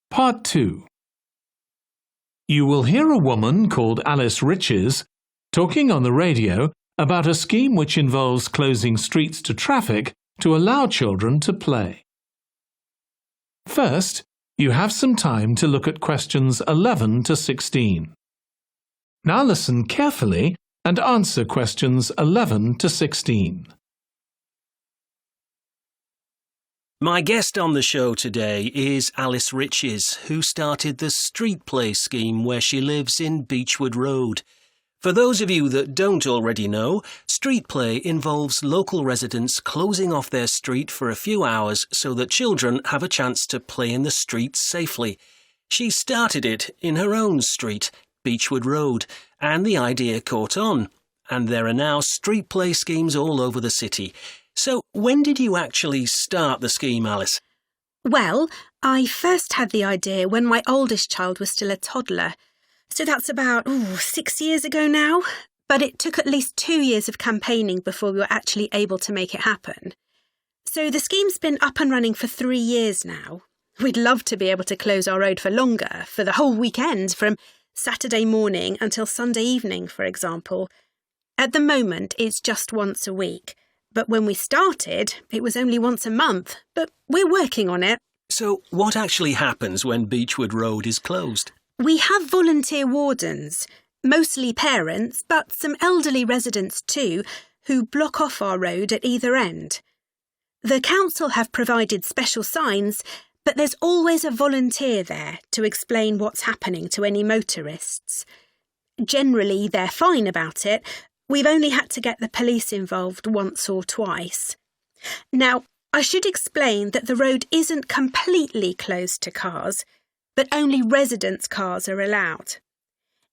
Part 2. You will hear a woman called Alice Riches talking on the radio about a scheme which involves closing streets to traffic to allow children to play. First, you have some time to look at questions 11 to 16. Now listen carefully and answer questions 11 to 16. My guest on the show today is Alice Riches, who started the street play scheme where she lives in Beechwood Road. For those of you that don't already know, street play involves local residents closing off their street for a few hours so that children have a chance to play in the streets safely. She started it in her own street, Beechwood Road, and the idea caught on. And there are now street play schemes all over the city. So, when did you actually start the scheme, Alice? Well, I first had the idea when my oldest child was still a toddler. So that's about 6 years ago now. But it took at least 2 years of campaigning before we were actually able to make it happen. So the scheme's been up and running for 3 years now. We'd love to be able to close our road for longer, for the whole weekend, from Saturday morning until Sunday evening, for example. At the moment, it's just once a week. But when we started, it was only once a month. But we're working on it. So what actually happens when Beechwood Road is closed? We have volunteer wardens, mostly parents, but some elderly residents too, who block off our road at either end. The council have provided special signs, but there's always a volunteer there to explain what's happening to any motorists. Generally, they're fine about it. We've only had to get the police involved once or twice. Now, I should explain that the road isn't completely closed to cars, but only residents' cars are allowed.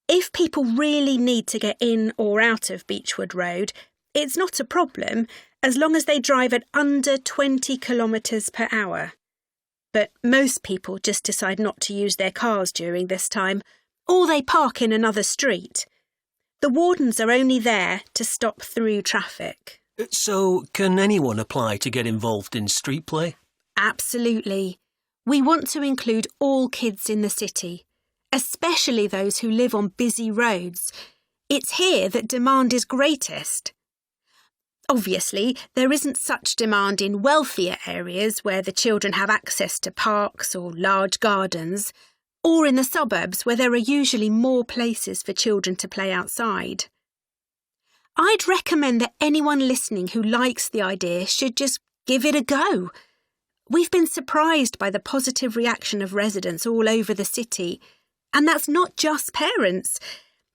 If people really need to get in or out of Beechwood Road, it's not a problem as long as they drive at under 20 kilometres per hour. But most people just decide not to use their cars during this time, or they park in another street. The wardens are only there to stop through traffic. So, can anyone apply to get involved in street play? Absolutely. We want to include all kids in the city, especially those who live on busy roads. It's here that demand is greatest. Obviously, there isn't such demand in wealthier areas where the children have access to parks or large gardens, or in the suburbs where there are usually more places for children to play outside. I'd recommend that anyone listening who likes the idea should just give it a go. We've been surprised by the positive reaction of residents all over the city, and that's not just parents.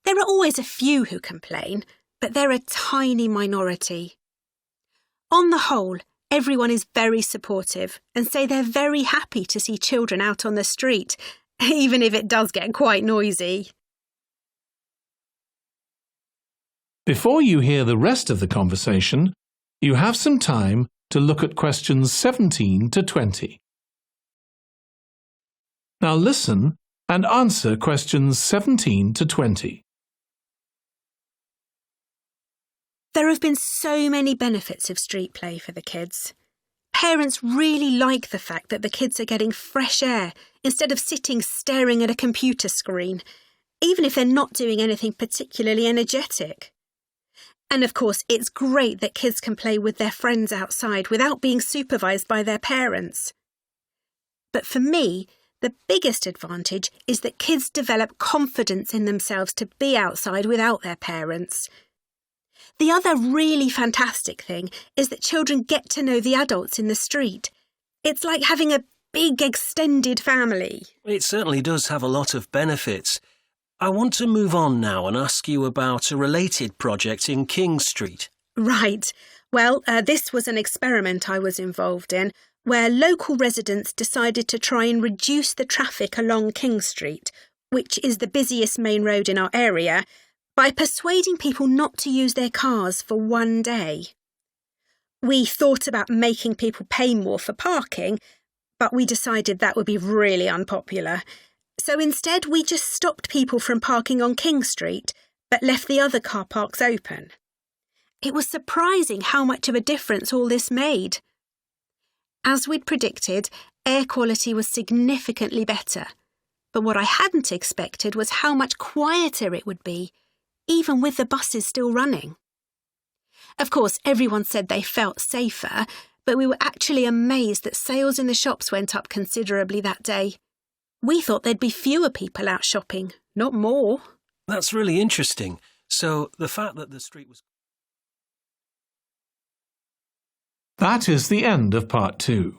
There are always a few who complain, but they're a tiny minority. On the whole, everyone is very supportive and say they're very happy to see children out on the street, even if it does get quite noisy. Before you hear the rest of the conversation, you have some time to look at questions 17 to 20. Now listen and answer questions 17 to 20. There have been so many benefits of street play for the kids. Parents really like the fact that the kids are getting fresh air instead of sitting staring at a computer screen, even if they're not doing anything particularly energetic. And of course, it's great that kids can play with their friends outside without being supervised by their parents. But for me, the biggest advantage is that kids develop confidence in themselves to be outside without their parents. The other really fantastic thing is that children get to know the adults in the street. It's like having a big extended family. It certainly does have a lot of benefits. I want to move on now and ask you about a related project in King Street. Right. Well, this was an experiment I was involved in, where local residents decided to try and reduce the traffic along King Street, which is the busiest main road in our area, by persuading people not to use their cars for one day. We thought about making people pay more for parking, but we decided that would be really unpopular. So instead, we just stopped people from parking on King Street, but left the other car parks open. It was surprising how much of a difference all this made. As we'd predicted, air quality was significantly better. But what I hadn't expected was how much quieter it would be, even with the buses still running. Of course, everyone said they felt safer, but we were actually amazed that sales in the shops went up considerably that day. We thought there'd be fewer people out shopping, not more. That's really interesting. So the fact that the street was... That is the end of part 2.